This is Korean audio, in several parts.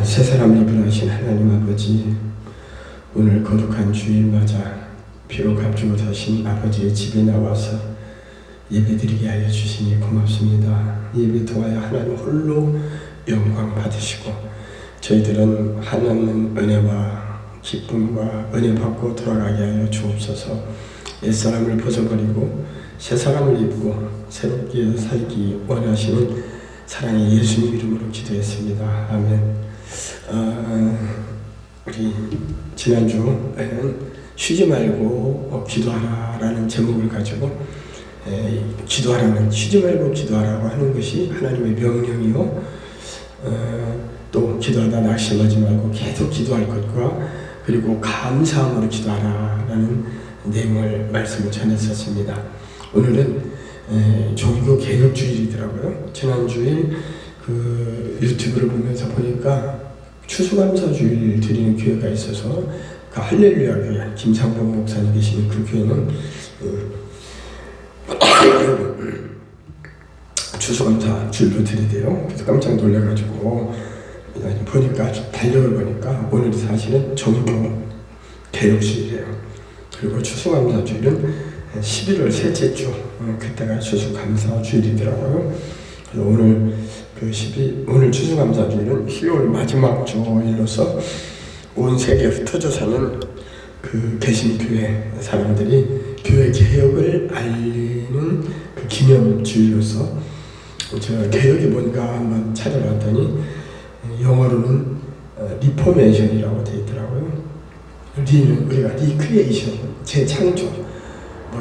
새 사람을 입으라신 하나님 아버지, 오늘 거룩한 주일 맞아 피로 값주고 사신 아버지의 집에 나와서 예배드리게 하여 주시니 고맙습니다. 예배 통하여 하나님 홀로 영광 받으시고 저희들은 하나님 은혜와 기쁨과 은혜 받고 돌아가게 하여 주옵소서. 옛사람을 벗어버리고 새 사람을 입고 새롭게 살기 원하시는 사랑의 예수님 이름으로 기도했습니다. 아멘. 우리 지난주에는 쉬지 말고 기도하라라는 제목을 가지고 기도하라는, 쉬지 말고 기도하라고 하는 것이 하나님의 명령이요, 또 기도하다 낙심하지 말고 계속 기도할 것과 그리고 감사함으로 기도하라라는 내용을 말씀을 전했었습니다. 오늘은 종교 개혁 주일이더라고요. 지난주일 유튜브를 보면서 보니까 추수감사 주일 드리는 교회가 있어서 그 할렐루야 교회, 김상범 목사님 계시는 그 교회는 추수감사 주일로 드리대요. 그래서 깜짝 놀라가지고 보니까 달력을 보니까 오늘이 사실은 종교 개혁 주일이에요. 그리고 추수감사 주일은 11월 셋째 주, 그때가 추수감사 주일이더라고요. 그래서 오늘 추수감사 주일은 12월 마지막 주일로서 온 세계에 흩어져 사는 그 개신교회 사람들이 교회 개혁을 알리는 그 기념 주일로서 제가 개혁이 뭔가 한번 찾아봤더니 영어로는 리포메이션이라고 되어 있더라고요. 리는 우리가 리크리에이션, 재창조,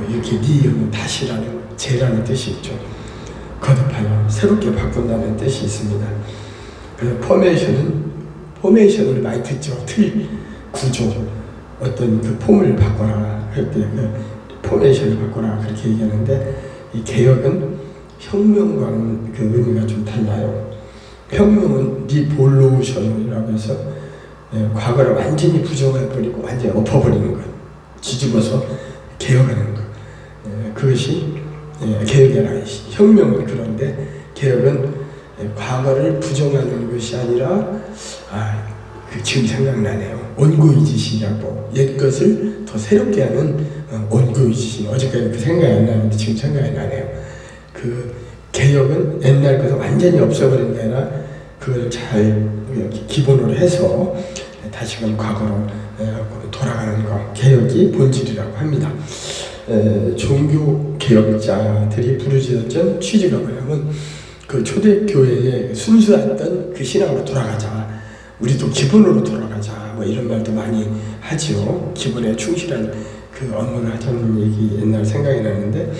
이렇게 리는 다시라는, 재라는 뜻이 있죠. 거듭하여 새롭게 바꾼다는 뜻이 있습니다. 그래서 포메이션을 많이 듣죠. 틀, 구조, 어떤 그 폼을 바꿔라 할 때 그 포메이션을 바꿔라 그렇게 얘기하는데, 이 개혁은 혁명과는 그 의미가 좀 달라요. 혁명은 리볼루션이라고 해서 과거를 완전히 부정해버리고 완전히 엎어버리는 것, 뒤집어서 개혁하는 것, 그것이 개혁이라. 혁명은 그런데 개혁은 과거를 부정하는 것이 아니라 지금 생각나네요. 온고이지신이라고, 옛것을 더 새롭게 하는 온고이지신. 어제까지 그 생각이 안 나는데 지금 생각이 나네요. 그 개혁은 옛날 것을 완전히 없애버린 게 아니라 그걸 잘 기본으로 해서 다시금 과거로 돌아가는 것, 개혁이 본질이라고 합니다. 종교 개혁자들이 부르짖었던 취지가 뭐냐면 그 초대교회의 순수했던 그 신앙으로 돌아가자, 우리도 기본으로 돌아가자, 이런 말도 많이 하지요. 기본에 충실한 그 업무를 하자는 얘기 옛날 생각이 나는데,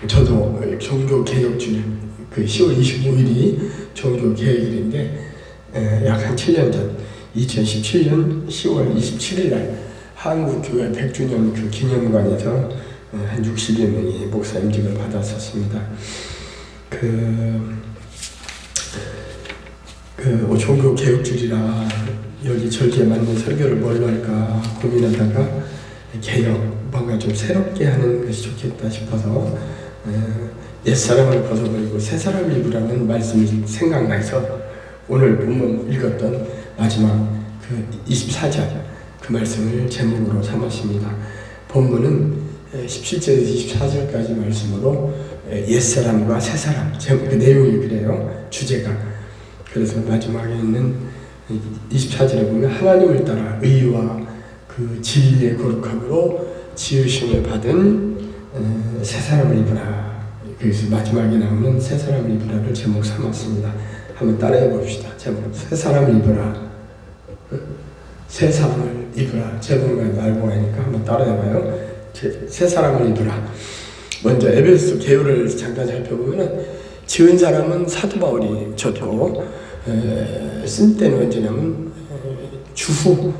저도 종교 개혁주일 그 10월 25일이 종교 개혁일인데 약 한 7년 전 2017년 10월 27일 날 한국교회 100주년 그 기념관에서 한 60여 명이 목사 임직을 받았었습니다. 종교 개혁주일이라 여기 절기에 맞는 설교를 뭘로 할까 고민하다가 개혁, 뭔가 좀 새롭게 하는 것이 좋겠다 싶어서 옛사람을 벗어버리고 새사람을 입으라는 말씀이 생각나서 오늘 본문 읽었던 마지막 그 24절 그 말씀을 제목으로 삼았습니다. 본문은 17절에서 24절까지 말씀으로 옛사람과 새사람, 그 내용이 그래요. 주제가. 그래서 마지막에 있는 24절에 보면 하나님을 따라 의와 그 진리의 거룩함으로 지으심을 받은 새사람을 입으라. 그래서 마지막에 나오는 새사람을 입으라를 제목 삼았습니다. 한번 따라해 봅시다. 제목, 새사람을 입으라. 새사람을 입으라. 제목만 알고 하니까 한번 따라해 봐요. 새사람을 입으라. 먼저 에베소 개요를 잠깐 살펴보면 지은 사람은 사도 바울이 졌고 쓴 때는 언제냐면 주후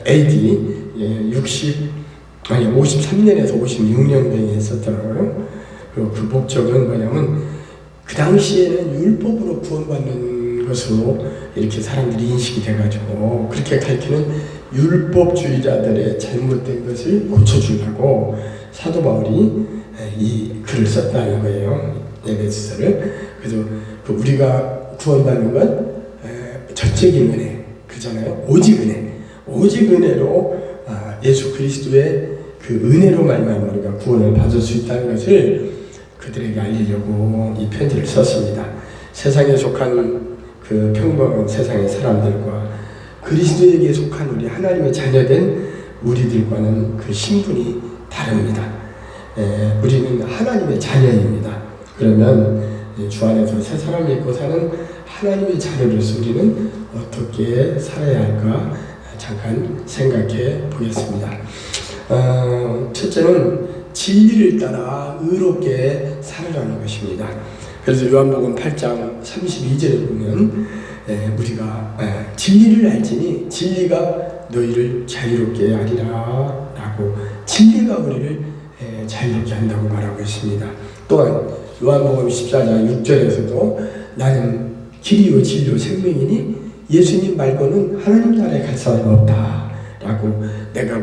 AD 53년에서 56년경에 했었더라고요. 그리고 그 목적은 뭐냐면 그 당시에는 율법으로 구원받는 것으로 이렇게 사람들이 인식이 돼가지고 그렇게 가르치는 율법주의자들의 잘못된 것을 고쳐주려고 사도 바울이 이 글을 썼다는 거예요. 에베소서를. 그래서 우리가 구원받는 건 전적인 은혜 그잖아요. 오직 은혜, 오직 은혜로 예수 그리스도의 그 은혜로 말미암아 우리가 구원을 받을 수 있다는 것을 그들에게 알리려고 이 편지를 썼습니다. 세상에 속한 그 평범한 세상의 사람들과 그리스도에게 속한 우리 하나님의 자녀된 우리들과는 그 신분이 다릅니다. 우리는 하나님의 자녀입니다. 그러면 주 안에서 새 사람을 입고 사는 하나님의 자녀로서 우리는 어떻게 살아야 할까 잠깐 생각해 보겠습니다. 첫째는 진리를 따라 의롭게 살아가는 것입니다. 그래서 요한복음 8장 32절에 보면 우리가 진리를 알지니 진리가 너희를 자유롭게 하리라 라고 진리가 우리를 자유롭게 한다고 말하고 있습니다. 또한 요한복음 14장 6절에서도 나는 길이요 진리요 생명이니 예수님 말고는 하나님 나라에 갈 사람이 없다 라고 내가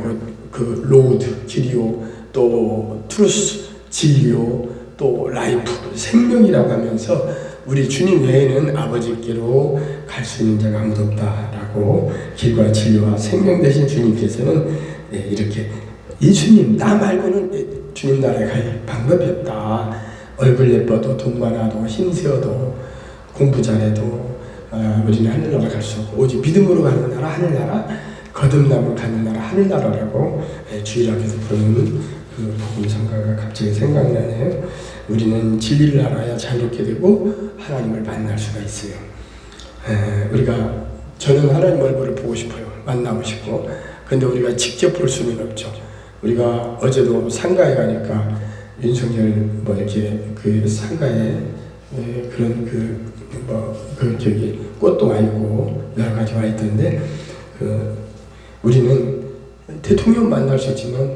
그 로드 길이요 또 트루스 진리요 또 라이프 생명이라고 하면서 우리 주님 외에는 아버지께로 갈 수 있는 자가 아무도 없다라고 길과 진리와 생명 되신 주님께서는 이렇게 예수님 나 말고는 주님 나라에 갈 방법이 없다. 얼굴 예뻐도 돈 많아도 힘세어도 공부 잘해도 우리는 하늘나라 갈 수 없고 오직 믿음으로 가는 나라 하늘나라 거듭남으로 가는 나라 하늘나라라고 주일학에서 부르는 그 복음성가가 갑자기 생각나네요. 우리는 진리를 알아야 자유롭게 되고 하나님을 만날 수가 있어요. 저는 하나님 얼굴을 보고 싶어요. 만나고 싶고. 근데 우리가 직접 볼 수는 없죠. 우리가 어제도 상가에 가니까 윤석열 이렇게 그 상가에 그런 꽃도 와 있고 여러 가지 와 있던데 우리는 대통령 만날 수 있지만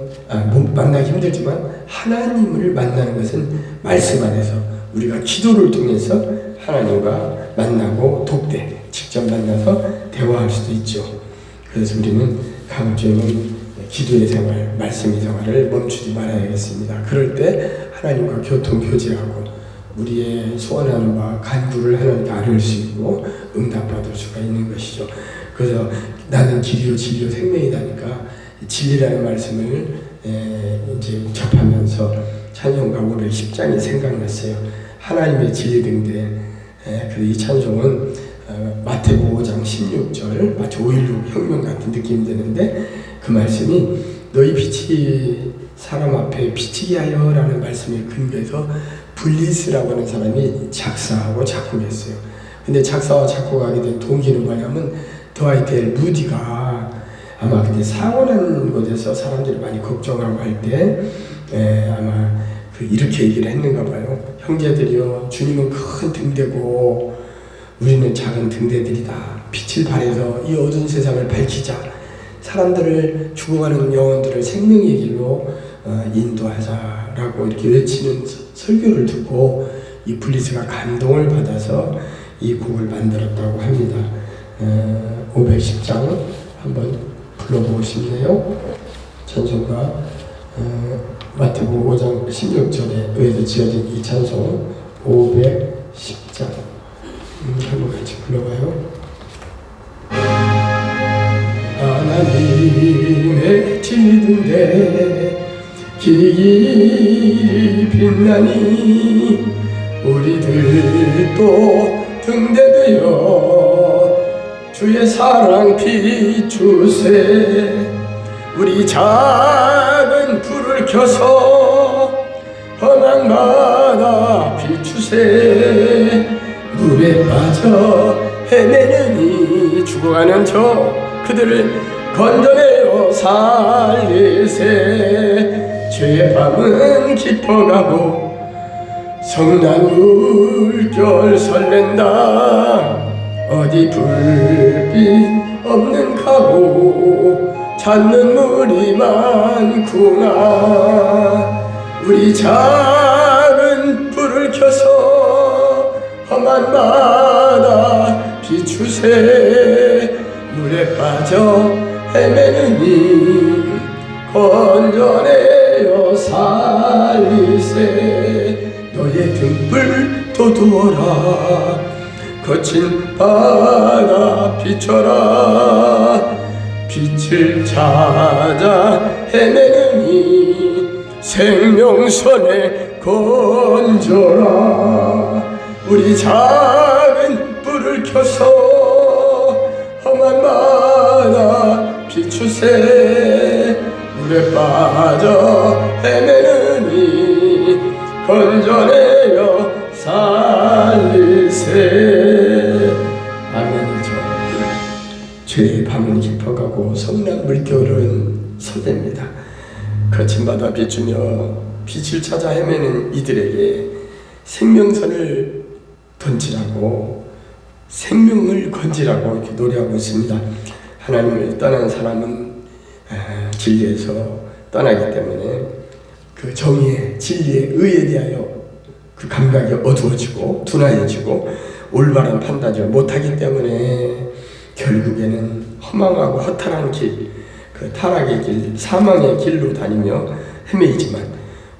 만나기 힘들지만 하나님을 만나는 것은 말씀 안에서 우리가 기도를 통해서 하나님과 만나고 직접 만나서 대화할 수도 있죠. 그래서 우리는 가급적이면 기도의 생활, 말씀의 생활을 멈추지 말아야겠습니다. 그럴 때 하나님과 교통교제하고 우리의 소원하는 바 간구를 하나님께 아뢰을 수 있고 응답받을 수가 있는 것이죠. 그래서 나는 길이요 진리요 생명이다니까 진리라는 말씀을 이제 접하면서 찬송가 510장이 생각났어요. 하나님의 진리 등대. 그래서 이 찬송은 마태복음 5장 16절 마치 5.16 혁명 같은 느낌이 드는데 그 말씀이 너희 빛이 사람 앞에 비치게 하여 라는 말씀에 근거해서 블리스라고 하는 사람이 작사하고 작곡했어요. 근데 작사와 작곡하게 된 동기는 뭐냐면 드와이트 엘 무디가 아마 그때 사고난 곳에서 사람들이 많이 걱정하고 할 때 아마 이렇게 얘기를 했는가 봐요. 형제들이여 주님은 큰 등대고 우리는 작은 등대들이다. 빛을 발해서 이 어두운 세상을 밝히자. 사람들을 죽어가는 영혼들을 생명의 길로 인도하자라고 이렇게 외치는 설교를 듣고 이 블리스가 감동을 받아서 이 곡을 만들었다고 합니다. 510장 한번 불러보고 싶네요. 찬송가 마태복음 5장 16절에 의해서 지어진 이 찬송 510장 한번 같이 불러봐요. 하나님의 진리등대 길이 빛나니 우리들도 등대되어 주의 사랑 비추세. 우리 작은 불을 켜서 험한마다 비추세. 물에 빠져 헤매느니 죽어가는 그들을 건져내어 살리세. 죄의 밤은 깊어가고 성난 물결 설렌다. 어디 불빛 없는 가고 찾는 물이 많구나. 우리 작은 불을 켜서 험한 바다 비추세. 물에 빠져 헤매느니 건져내어 살리세. 너의 등불 돋우어라. 거친 바다 비춰라. 빛을 찾아 헤매느니 생명선에 건져라. 우리 작은 불을 켜서 험한 바다 비추세. 물에 빠져 헤매느니 건져내려 살리세. 아멘이죠. 죄의 밤은 깊어가고 성난 물결은 서댑니다. 거친 바다 비추며 빛을 찾아 헤매는 이들에게 생명선을 던지라고, 생명을 건지라고 이렇게 노래하고 있습니다. 하나님을 떠난 사람은 진리에서 떠나기 때문에 그 정의의, 진리의, 의에 대하여 그 감각이 어두워지고 둔화해지고 올바른 판단을 못하기 때문에 결국에는 허망하고 허탈한 길, 그 타락의 길, 사망의 길로 다니며 헤매이지만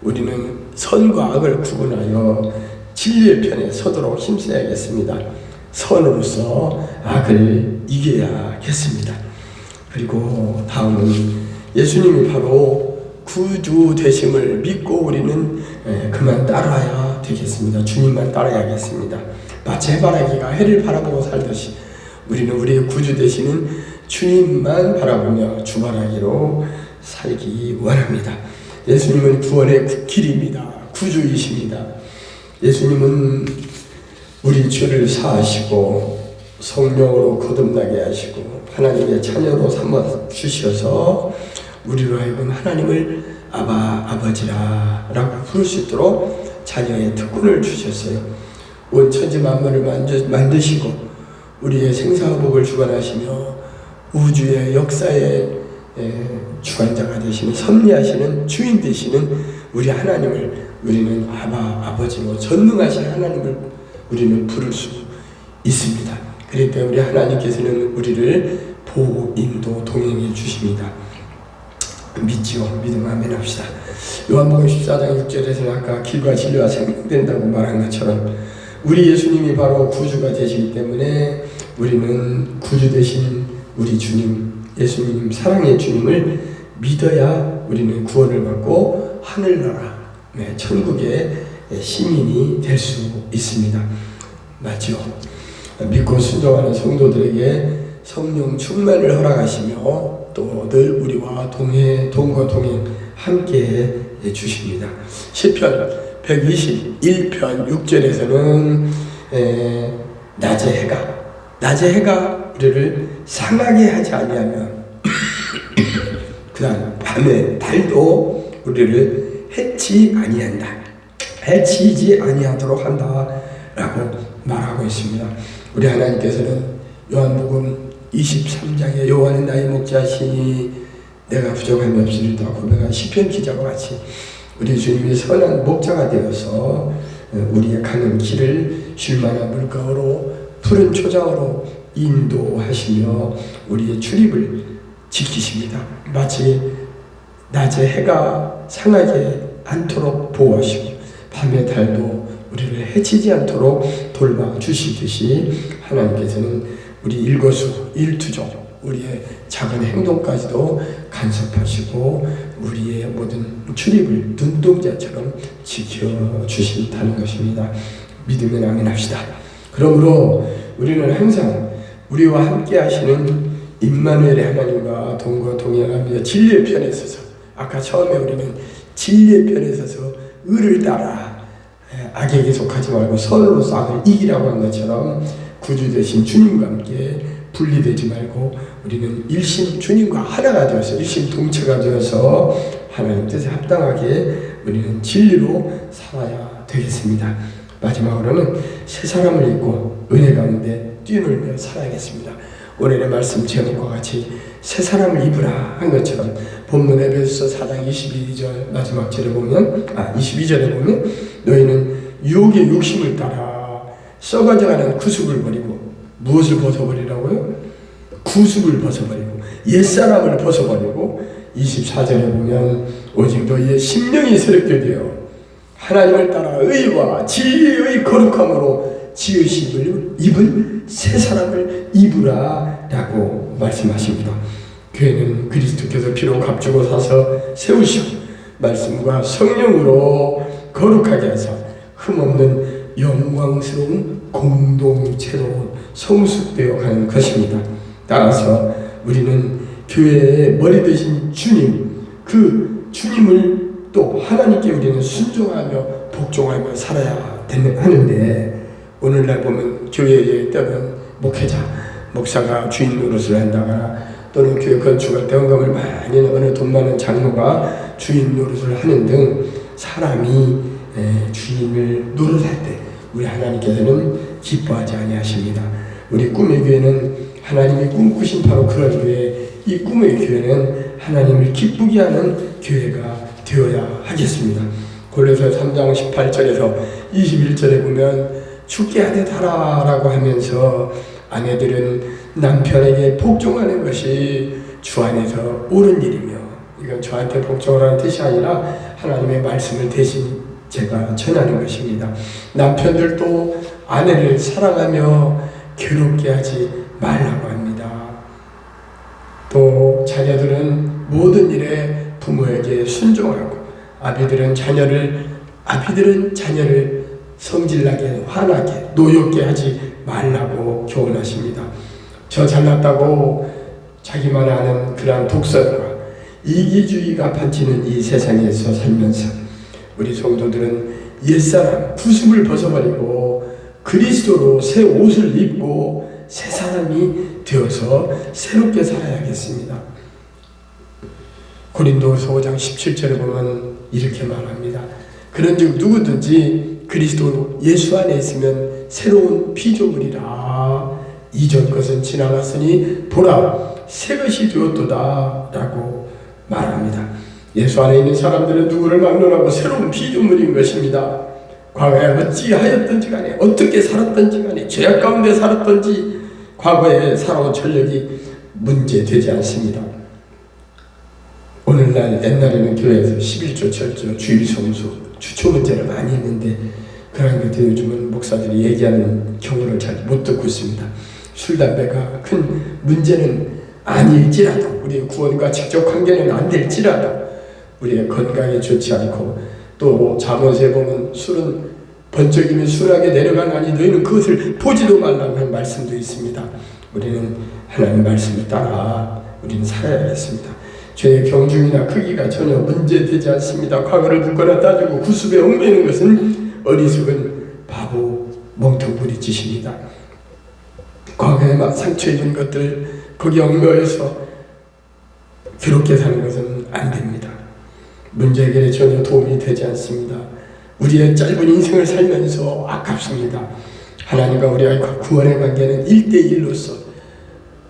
우리는 선과 악을 구분하여 진리의 편에 서도록 힘써야겠습니다. 선으로서 악을 이겨야겠습니다. 그리고 다음은 예수님이 바로 구주 되심을 믿고 우리는 그만 따라야 되겠습니다. 주님만 따라야겠습니다. 마치 해바라기가 해를 바라보고 살듯이 우리는 우리의 구주 되시는 주님만 바라보며 주바라기로 살기 원합니다. 예수님은 구원의 길입니다. 구주이십니다. 예수님은 우리 죄를 사하시고 성령으로 거듭나게 하시고 하나님의 자녀로 삼아 주셔서 우리로 하여금 하나님을 아바, 아버지라 라고 부를 수 있도록 자녀의 특권을 주셨어요. 온 천지 만물을 만드시고 우리의 생사복을 주관하시며 우주의 역사의 주관자가 되시는, 섭리하시는 주인 되시는 우리 하나님을 우리는 아바, 아버지로 전능하신 하나님을 우리는 부를 수 있습니다. 그렇기 때문에 우리 하나님께서는 우리를 보호, 인도, 동행해 주십니다. 믿지요. 믿음 아멘 합시다. 요한복음 14장 6절에서는 아까 길과 진리와 생명 된다고 말한 것처럼 우리 예수님이 바로 구주가 되시기 때문에 우리는 구주 되신 우리 주님, 예수님, 사랑의 주님을 믿어야 우리는 구원을 받고 하늘나라, 천국의 시민이 될 수 있습니다. 맞죠? 믿고 순종하는 성도들에게 성령 충만을 허락하시며 또 늘 우리와 동과 동행 함께 해주십니다. 시편 121편 6절에서는 낮의 해가 우리를 상하게 하지 아니하면 그 다음 밤에 달도 우리를 해치지 아니하도록 한다 라고 말하고 있습니다. 우리 하나님께서는 요한복음 23장에 여호와는 나의 목자시니 내가 부족함이 없으리라 고백한 시편 기자와 같이 우리 주님이 선한 목자가 되어서 우리의 가는 길을 쉴만한 물가로 푸른 초장으로 인도하시며 우리의 출입을 지키십니다. 마치 낮에 해가 상하지 않도록 보호하시고 밤의 달도 우리를 해치지 않도록 돌봐주시듯이 하나님께서는 우리 일거수 일투족 우리의 작은 행동까지도 간섭하시고 우리의 모든 출입을 눈동자처럼 지켜주신다는 것입니다. 믿으면 아멘합시다. 그러므로 우리는 항상 우리와 함께 하시는 임마누엘의 하나님과 동거 동행하며 진리의 편에 서서 아까 처음에 우리는 진리의 편에 서서 의를 따라 악에게 속하지 말고 선으로서 악을 이기라고 한 것처럼 구주 되신 주님과 함께 분리되지 말고 우리는 일심 주님과 하나가 되어서 일심동체가 되어서 하나님 뜻에 합당하게 우리는 진리로 살아야 되겠습니다. 마지막으로는 새 사람을 입고 은혜 가운데 뛰놀며 살아야겠습니다. 오늘의 말씀 제목과 같이 새 사람을 입으라 한 것처럼 본문 에베소서 4장 22절 마지막 절에 보면 22절에 보면 너희는 유혹의 욕심을 따라 썩어져가는 구습을 버리고 무엇을 벗어버리라고요? 구습을 벗어버리고 옛사람을 벗어버리고 24절에 보면 오직 너희의 심령이 새롭게 되어 하나님을 따라 의와 진리의 거룩함으로 지으심을 입은 새 사람을 입으라 라고 말씀하십니다. 교회는 그리스도께서 피로 값주고 사서 세우시고 말씀과 성령으로 거룩하게 하사 흠없는 영광스러운 공동체로 성숙되어 가는 것입니다. 따라서 우리는 교회의 머리 되신 주님, 그 주님을 또 하나님께 우리는 순종하며 복종하며 살아야 하는데, 오늘날 보면 교회에 때는 목회자, 목사가 주인 노릇을 한다거나 또는 교회 건축할 때 헌금을 많이 어느 돈 많은 장로가 주인 노릇을 하는 등 사람이 주인을 노릇할 때 우리 하나님께서는 기뻐하지 아니하십니다. 우리 꿈의 교회는 하나님이 꿈꾸신 바로 그런 교회, 이 꿈의 교회는 하나님을 기쁘게 하는 교회가 되어야 하겠습니다. 골로새 3장 18절에서 21절에 보면 주께 아내 달아라고 하면서 아내들은 남편에게 복종하는 것이 주 안에서 옳은 일이며, 이건 저한테 복종하라는 뜻이 아니라 하나님의 말씀을 대신 제가 전하는 것입니다. 남편들도 아내를 사랑하며 괴롭게 하지 말라고 합니다. 또 자녀들은 모든 일에 부모에게 순종하고 아비들은 자녀를 성질나게 화나게 노엽게 하지 말라고 교훈하십니다. 저 잘났다고 자기만 아는 그러한 독설과 이기주의가 판치는 이 세상에서 살면서 우리 성도들은 옛사람 구습을 벗어버리고 그리스도로 새 옷을 입고 새 사람이 되어서 새롭게 살아야겠습니다. 고린도서 5장 17절에 보면 이렇게 말합니다. 그런즉 누구든지 그리스도 예수 안에 있으면 새로운 피조물이라, 이전 것은 지나갔으니 보라 새 것이 되었도다 라고 말합니다. 예수 안에 있는 사람들은 누구를 막론하고 새로운 피조물인 것입니다. 과거에 어찌하였던지 간에 어떻게 살았던지 간에 죄악 가운데 살았던지 과거에 살아온 전력이 문제되지 않습니다. 오늘날 옛날에는 교회에서 11조, 철조, 주일성수, 주초 문제를 많이 했는데 그런 것들 요즘은 목사들이 얘기하는 경우를 잘 못 듣고 있습니다. 술, 담배가 큰 문제는 아닐지라도, 우리의 구원과 직접 관계는 안 될지라도 우리의 건강에 좋지 않고, 또 잠언서에 보면 술은 번쩍이면 순하게 내려가나니 너희는 그것을 보지도 말라고 한 말씀도 있습니다. 우리는 하나님 말씀을 따라 우리는 살아야겠습니다. 죄의 경중이나 크기가 전혀 문제되지 않습니다. 과거를 묻거나 따지고 구습에 얽매이는 것은 어리석은 바보 멍텅구리 짓입니다. 과거에 막 상처 입은 것들 거기 얽매여서 괴롭게 사는 것은 안 됩니다. 문제 해결에 전혀 도움이 되지 않습니다. 우리의 짧은 인생을 살면서 아깝습니다. 하나님과 우리의 구원의 관계는 1대1로서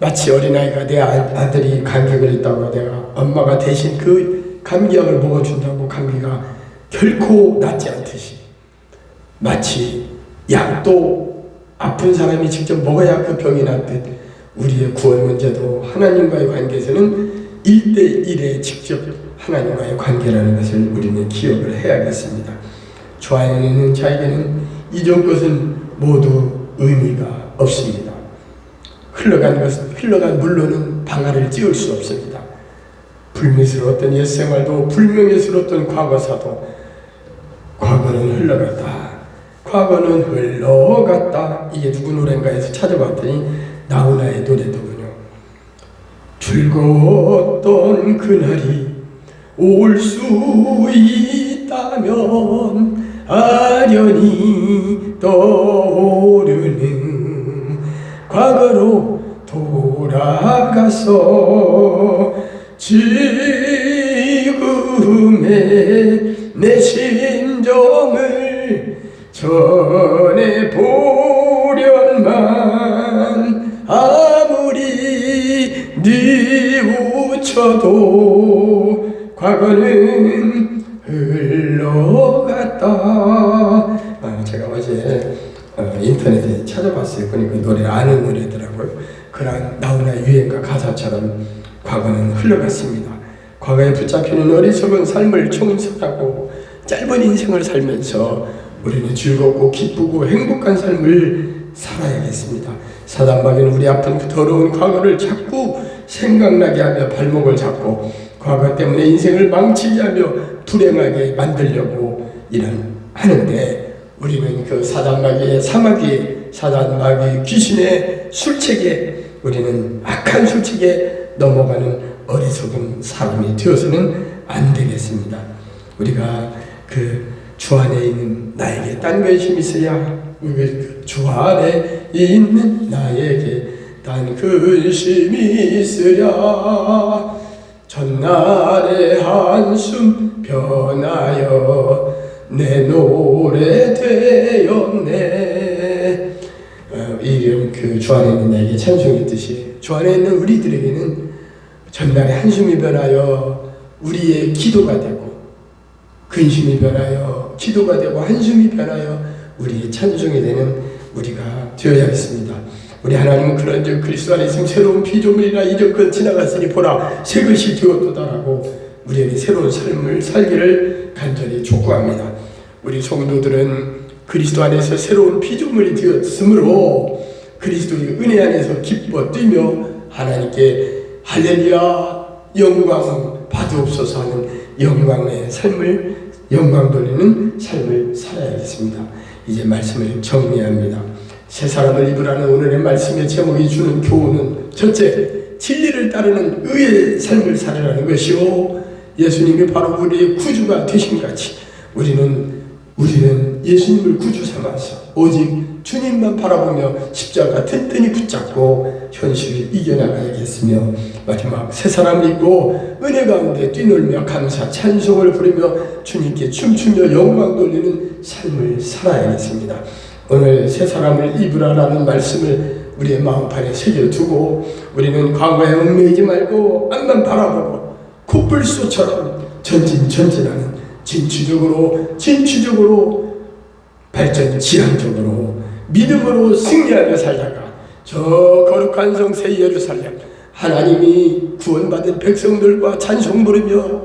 마치 어린아이가 내 아들이 감기가 있다고 내가 엄마가 대신 그 감기약을 먹어준다고 감기가 결코 낫지 않듯이, 마치 약도 아픈 사람이 직접 먹어야 그 병이 낫듯 우리의 구원 문제도 하나님과의 관계에서는 1대1에 직접 하나님과의 관계라는 것을 우리는 기억을 해야겠습니다. 주 안에 있는 자에게는 이전 것은 모두 의미가 없습니다. 흘러간 물로는 방아를 찧을 수 없습니다. 불미스러웠던 옛생활도 불명예스러웠던 과거사도 과거는 흘러갔다. 과거는 흘러갔다. 이게 누구 노래인가 해서 찾아봤더니 나훈아의 노래더군요. 즐거웠던 그날이 올 수 있다면 아련히 떠오르는 과거로 돌아가서 지금의 내 심정을 전해보련만 아무리 뉘우쳐도 과거는 흘러갔다. 제가 어제 인터넷에 찾아봤어요. 그러니까 노래 아는 노래더라고요. 그런 나훈아 유행가 가사처럼 과거는 흘러갔습니다. 과거에 붙잡히는 어리석은 삶을 총선하고 짧은 인생을 살면서 우리는 즐겁고 기쁘고 행복한 삶을 살아야겠습니다. 사단마귀는 우리 아픈 그 더러운 과거를 자꾸 생각나게 하며 발목을 잡고 과거 때문에 인생을 망치게 하며 불행하게 만들려고 하는데, 우리는 그 사단마귀의 사단마귀 귀신의 술책에, 우리는 악한 술책에 넘어가는 어리석은 사람이 되어서는 안 되겠습니다. 우리가 그 주 안에 있는 나에게 딴 근심이 있어야, 주 안에 있는 나에게 딴 근심이 있으랴 전날의 한숨 변하여 내 노래 되었네. 이런 그 주 안에 있는 나에게 찬송했듯이 주 안에 있는 우리들에게는 전날의 한숨이 변하여 우리의 기도가 되고, 근심이 변하여 기도가 되고, 한숨이 변하여 우리의 찬송이 되는 우리가 되어야겠습니다. 우리 하나님은 그런즉 그리스도 안에 있음 새로운 피조물이라 이전 것 지나갔으니 보라 새 것이 되었도다라고 우리에게 새로운 삶을 살기를 간절히 촉구합니다. 우리 성도들은 그리스도 안에서 새로운 피조물이 되었으므로 그리스도의 은혜 안에서 기뻐 뛰며 하나님께 할렐루야 영광 받으옵소서 하는 영광의 삶을, 영광 돌리는 삶을 살아야겠습니다. 이제 말씀을 정리합니다. 새 사람을 입으라는 오늘의 말씀의 제목이 주는 교훈은, 첫째, 진리를 따르는 의의 삶을 살아라는 것이요, 예수님이 바로 우리의 구주가 되신 같이 우리는 예수님을 구주 삼아서 오직 주님만 바라보며 십자가 튼튼히 붙잡고 현실을 이겨나가야겠으며, 마지막 새 사람을 입고 은혜 가운데 뛰놀며 감사 찬송을 부르며 주님께 춤추며 영광 돌리는 삶을 살아야겠습니다. 오늘 새 사람을 입으라라는 말씀을 우리의 마음판에 새겨두고 우리는 과거에 얽매이지 말고 앞만 바라보고 코뿔소처럼 전진하는 진취적으로 발전 지향적으로 믿음으로 승리하며 살다가 저 거룩한 성 새 예루살렘, 하나님이 구원받은 백성들과 찬송 부르며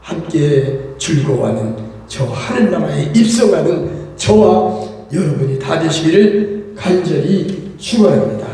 함께 즐거워하는 저 하늘나라에 입성하는 저와 여러분이 다 되시기를 간절히 축원합니다.